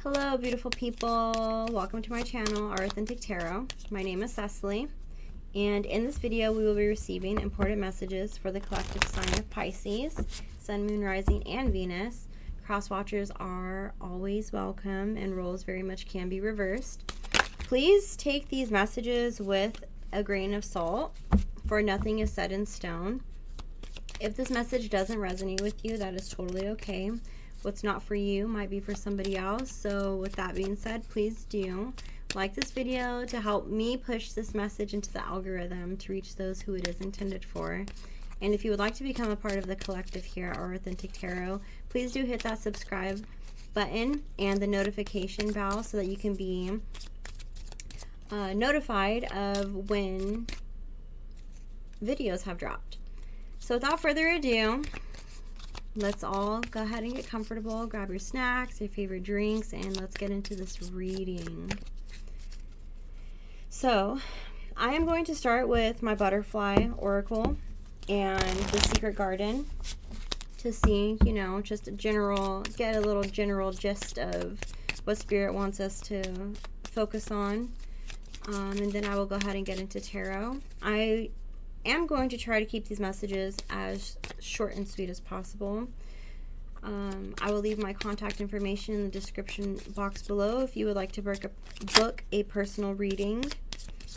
Hello, beautiful people. Welcome to my channel, Our Authentic Tarot. My name is Cecily, and in this video, we will be receiving important messages for the collective sign of Pisces, Sun, Moon, Rising, and Venus. Cross watchers are always welcome, and roles very much can be reversed. Please take these messages with a grain of salt, for nothing is set in stone. If this message doesn't resonate with you, that is totally okay. What's not for you might be for somebody else. So with that being said, please do like this video to help me push this message into the algorithm to reach those who it is intended for. And if you would like to become a part of the collective here at Our Authentic Tarot, please do hit that subscribe button and the notification bell so that you can be notified of when videos have dropped. So without further ado, let's all go ahead and get comfortable. Grab your snacks, your favorite drinks, and let's get into this reading. So, I am going to start with my butterfly oracle and the secret garden to see, you know, just get a little general gist of what Spirit wants us to focus on. And then I will go ahead and get into tarot. I am going to try to keep these messages as short and sweet as possible. I will leave my contact information in the description box below if you would like to book a personal reading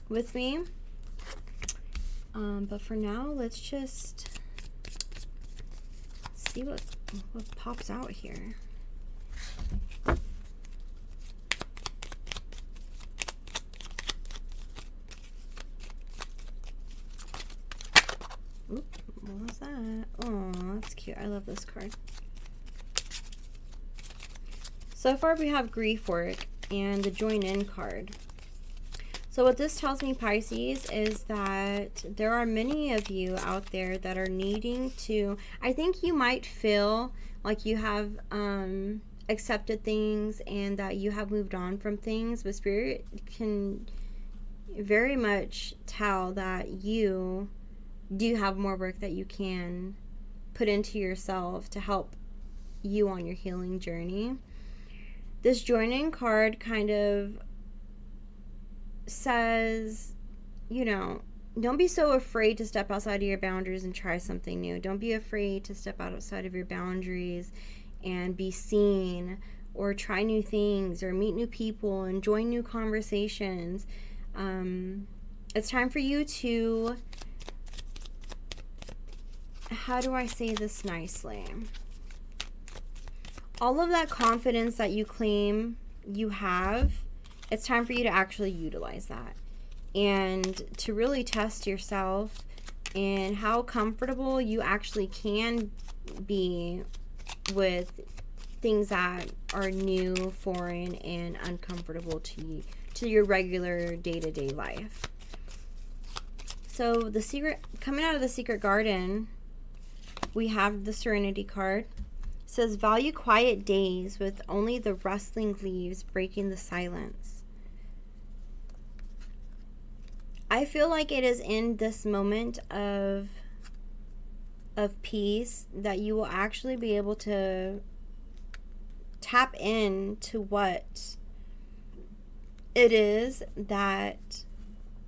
with me. But for now, let's just see what pops out here. Oop, what was that? Oh, that's cute. I love this card. So far we have grief work and the join in card. So what this tells me, Pisces, is that there are many of you out there that are needing to, I think you might feel like you have accepted things and that you have moved on from things, but Spirit can very much tell that you do have more work that you can put into yourself to help you on your healing journey. This joining card kind of says, you know, don't be so afraid to step outside of your boundaries and try something new. Don't be afraid to step outside of your boundaries and be seen or try new things or meet new people and join new conversations. It's time for you to, how do I say this nicely? All of that confidence that you claim you have, it's time for you to actually utilize that and to really test yourself and how comfortable you actually can be with things that are new, foreign, and uncomfortable to your regular day-to-day life. So coming out of the secret garden, we have the Serenity card. It says, value quiet days with only the rustling leaves breaking the silence. I feel like it is in this moment of peace that you will actually be able to tap into what it is that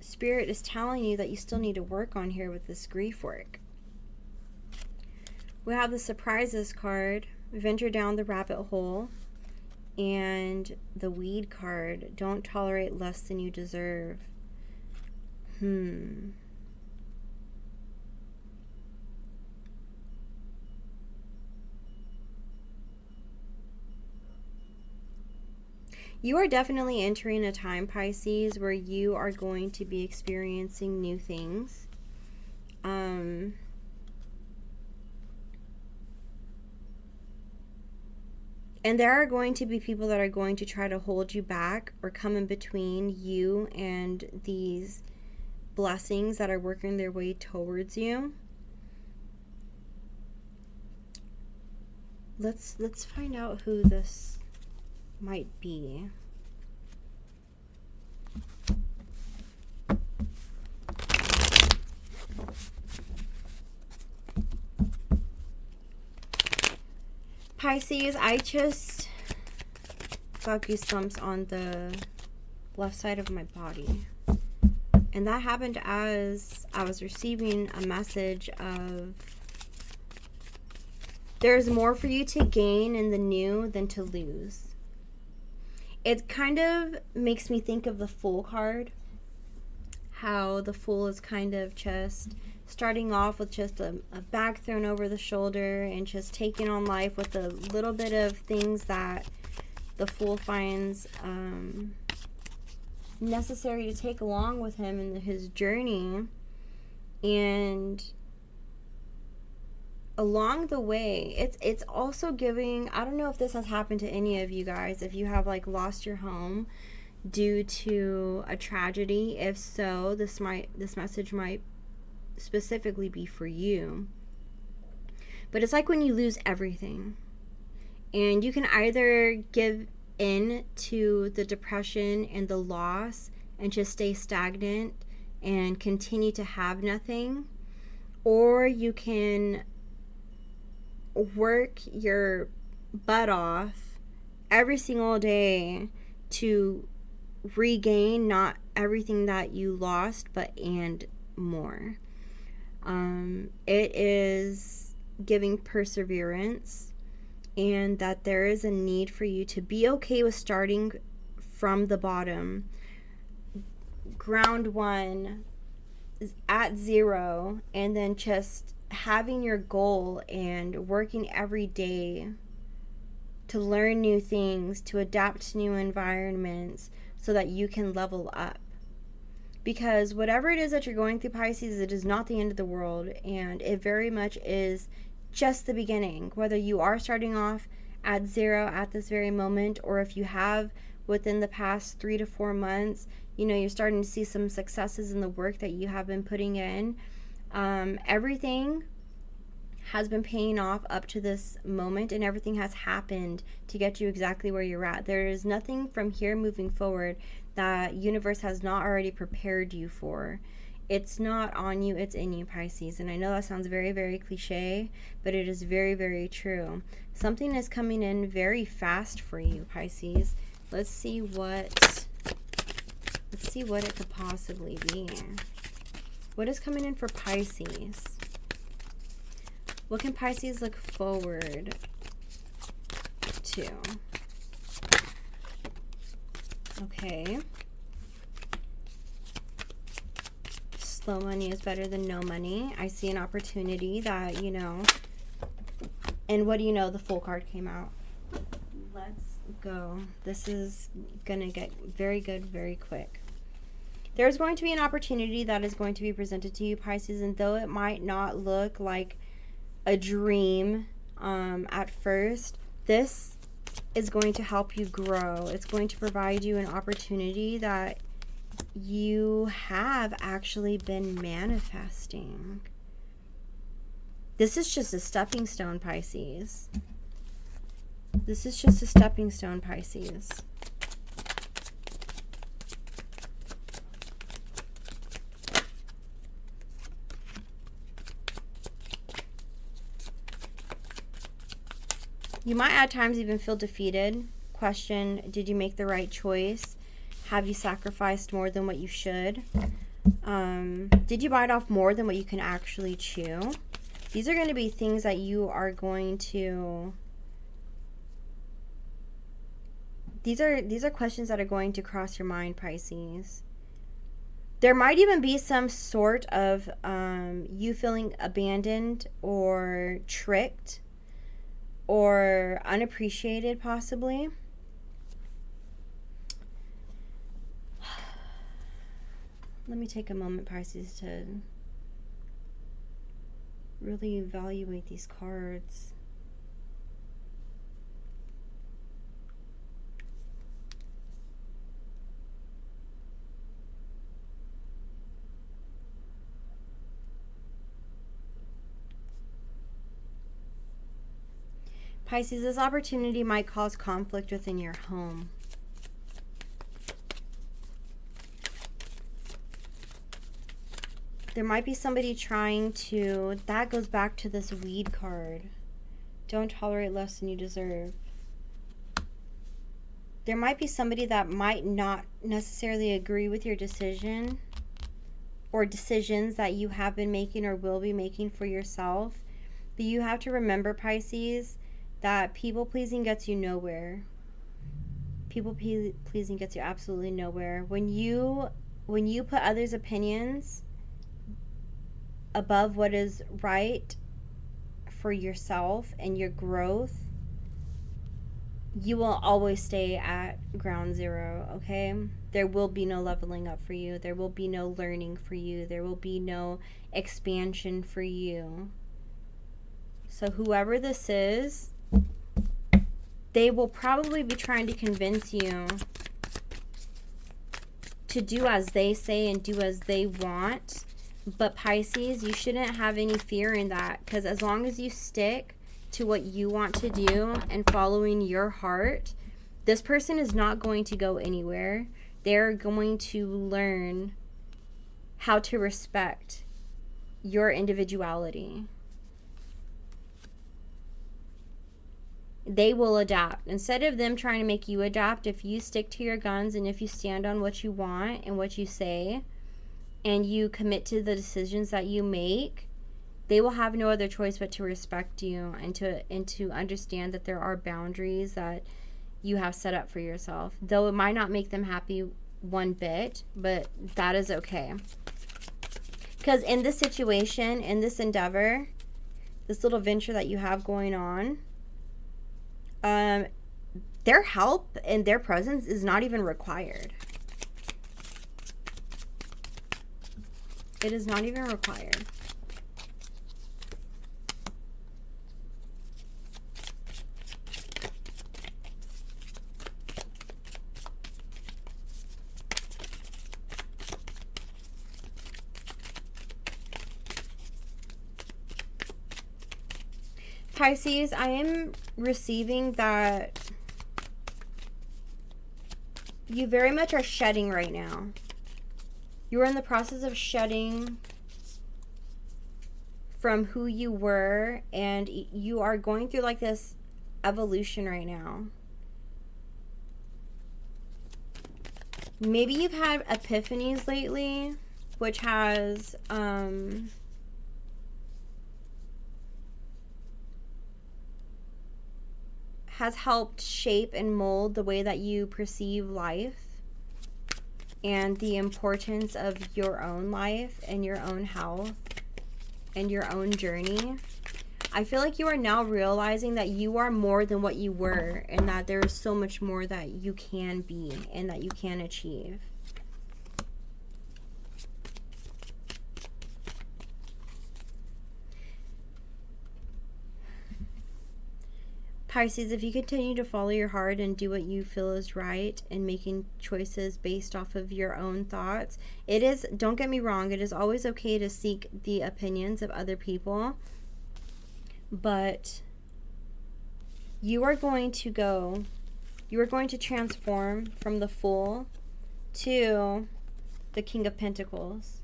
Spirit is telling you that you still need to work on here with this grief work. We have the surprises card, venture down the rabbit hole, and the weed card, don't tolerate less than you deserve. You are definitely entering a time, Pisces, where you are going to be experiencing new things. And there are going to be people that are going to try to hold you back or come in between you and these blessings that are working their way towards you. Let's find out who this might be. Pisces, I just got goosebumps on the left side of my body. And that happened as I was receiving a message of there's more for you to gain in the new than to lose. It kind of makes me think of the Fool card. How the Fool is kind of just starting off with just a bag thrown over the shoulder and just taking on life with a little bit of things that the Fool finds necessary to take along with him in his journey. And along the way, it's also giving, I don't know if this has happened to any of you guys, if you have like lost your home due to a tragedy. If so, this message might specifically be for you. But it's like when you lose everything, and you can either give in to the depression and the loss and just stay stagnant and continue to have nothing, or you can work your butt off every single day to regain not everything that you lost, but and more. It is giving perseverance, and that there is a need for you to be okay with starting from the bottom. Ground one is at 0, and then just having your goal and working every day to learn new things, to adapt to new environments so that you can level up. Because whatever it is that you're going through, Pisces, it is not the end of the world, and it very much is just the beginning. Whether you are starting off at 0 at this very moment, or if you have within the past 3 to 4 months, you're starting to see some successes in the work that you have been putting in. Everything has been paying off up to this moment, and everything has happened to get you exactly where you're at. There is nothing from here moving forward that universe has not already prepared you for. It's not on you, it's in you, Pisces. And I know that sounds very, very cliche, but it is very, very true. Something is coming in very fast for you, Pisces. Let's see what it could possibly be. What is coming in for Pisces? What can Pisces look forward to? Okay. Slow money is better than no money. I see an opportunity that, and what do you know? The Fool card came out. Let's go. This is going to get very good very quick. There's going to be an opportunity that is going to be presented to you, Pisces, and though it might not look like a dream at first, this is going to help you grow. It's going to provide you an opportunity that you have actually been manifesting. This is just a stepping stone, Pisces. This is just a stepping stone, Pisces. You might at times even feel defeated. Question, did you make the right choice? Have you sacrificed more than what you should? Did you bite off more than what you can actually chew? These are going to be things that you are going to... These are questions that are going to cross your mind, Pisces. There might even be some sort of you feeling abandoned or tricked or unappreciated, possibly. Let me take a moment, Pisces, to really evaluate these cards. Pisces, this opportunity might cause conflict within your home. There might be somebody trying to... That goes back to this weed card. Don't tolerate less than you deserve. there might be somebody that might not necessarily agree with your decision or decisions that you have been making or will be making for yourself. But you have to remember, Pisces, that people pleasing gets you nowhere. People pleasing gets you absolutely nowhere. When you put others' opinions above what is right for yourself and your growth, you will always stay at ground zero, okay? There will be no leveling up for you. There will be no learning for you. There will be no expansion for you. So whoever this is, they will probably be trying to convince you to do as they say and do as they want. But Pisces, you shouldn't have any fear in that, because as long as you stick to what you want to do and following your heart, this person is not going to go anywhere. They're going to learn how to respect your individuality. They will adapt. Instead of them trying to make you adapt, if you stick to your guns and if you stand on what you want and what you say and you commit to the decisions that you make, they will have no other choice but to respect you and to understand that there are boundaries that you have set up for yourself. Though it might not make them happy one bit, but that is okay. Because in this situation, in this endeavor, this little venture that you have going on, their help and their presence is not even required. It is not even required. Pisces, I am receiving that you very much are shedding right now. You are in the process of shedding from who you were, and you are going through like this evolution right now. Maybe you've had epiphanies lately, which has helped shape and mold the way that you perceive life and the importance of your own life and your own health and your own journey. I feel like you are now realizing that you are more than what you were, and that there is so much more that you can be and that you can achieve. Pisces, if you continue to follow your heart and do what you feel is right and making choices based off of your own thoughts, it is, don't get me wrong, it is always okay to seek the opinions of other people, but you are going to transform from the Fool to the King of Pentacles.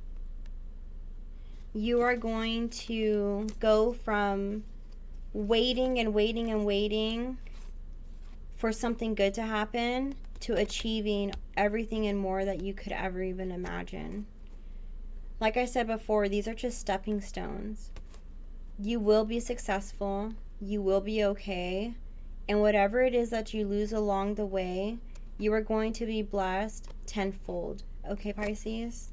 You are going to go from waiting and waiting and waiting for something good to happen to achieving everything and more that you could ever even imagine. Like I said before, these are just stepping stones. You will be successful. You will be okay. And whatever it is that you lose along the way, you are going to be blessed tenfold. Okay, Pisces?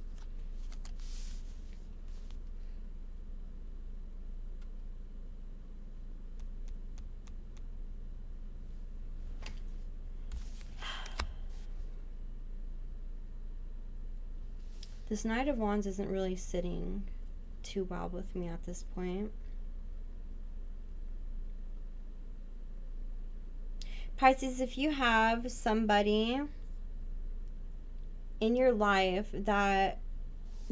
This Knight of Wands isn't really sitting too well with me at this point. Pisces, if you have somebody in your life that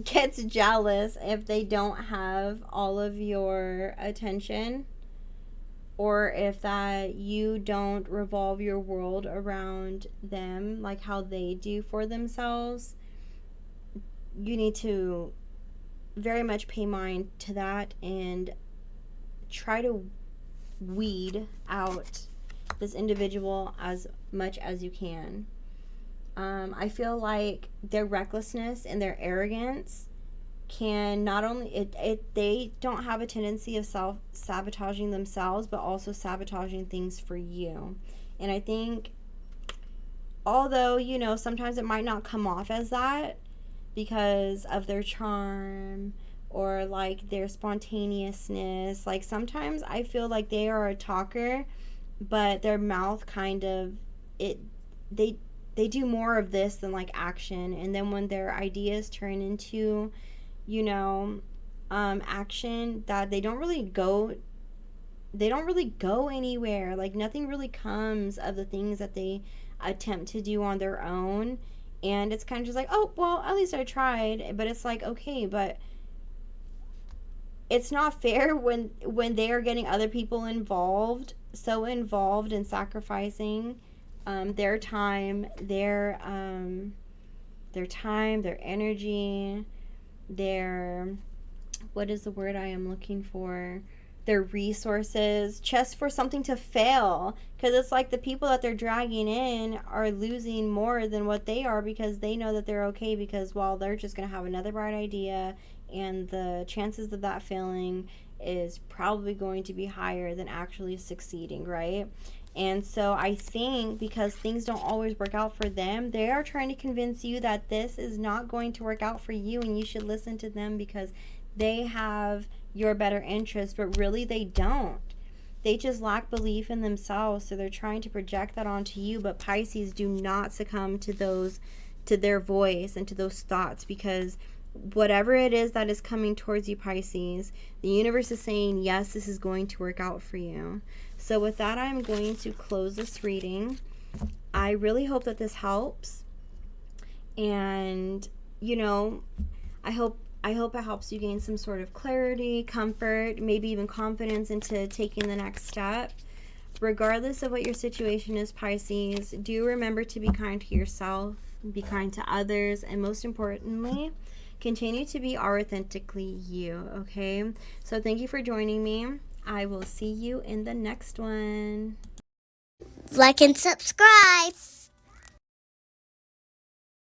gets jealous if they don't have all of your attention, or if that you don't revolve your world around them like how they do for themselves, you need to very much pay mind to that and try to weed out this individual as much as you can. I feel like their recklessness and their arrogance can not only they don't have a tendency of self-sabotaging themselves, but also sabotaging things for you. And I think, although, you know, sometimes it might not come off as that because of their charm or like their spontaneousness, like sometimes I feel like they are a talker, but their mouth kind of, it they do more of this than like action. And then when their ideas turn into, you know, action, that they don't really go anywhere. Like nothing really comes of the things that they attempt to do on their own. And it's kind of just like, oh well, at least I tried. But it's like, okay, but it's not fair when they are getting other people involved, so involved in sacrificing their time, their energy, their, what is the word I am looking for, their resources, just for something to fail. Because it's like the people that they're dragging in are losing more than what they are, because they know that they're okay, because, well, they're just going to have another bright idea, and the chances of that failing is probably going to be higher than actually succeeding, right? And so I think because things don't always work out for them, they are trying to convince you that this is not going to work out for you, and you should listen to them because they have your better interest. But really they don't. They just lack belief in themselves, so they're trying to project that onto you. But Pisces, do not succumb to their voice and to those thoughts, because whatever it is that is coming towards you, Pisces, the universe is saying, yes, this is going to work out for you. So with that, I'm going to close this reading. I really hope that this helps. And, you know, I hope it helps you gain some sort of clarity, comfort, maybe even confidence into taking the next step. Regardless of what your situation is, Pisces, do remember to be kind to yourself, be kind to others, and most importantly, continue to be authentically you, okay? So thank you for joining me. I will see you in the next one. Like and subscribe.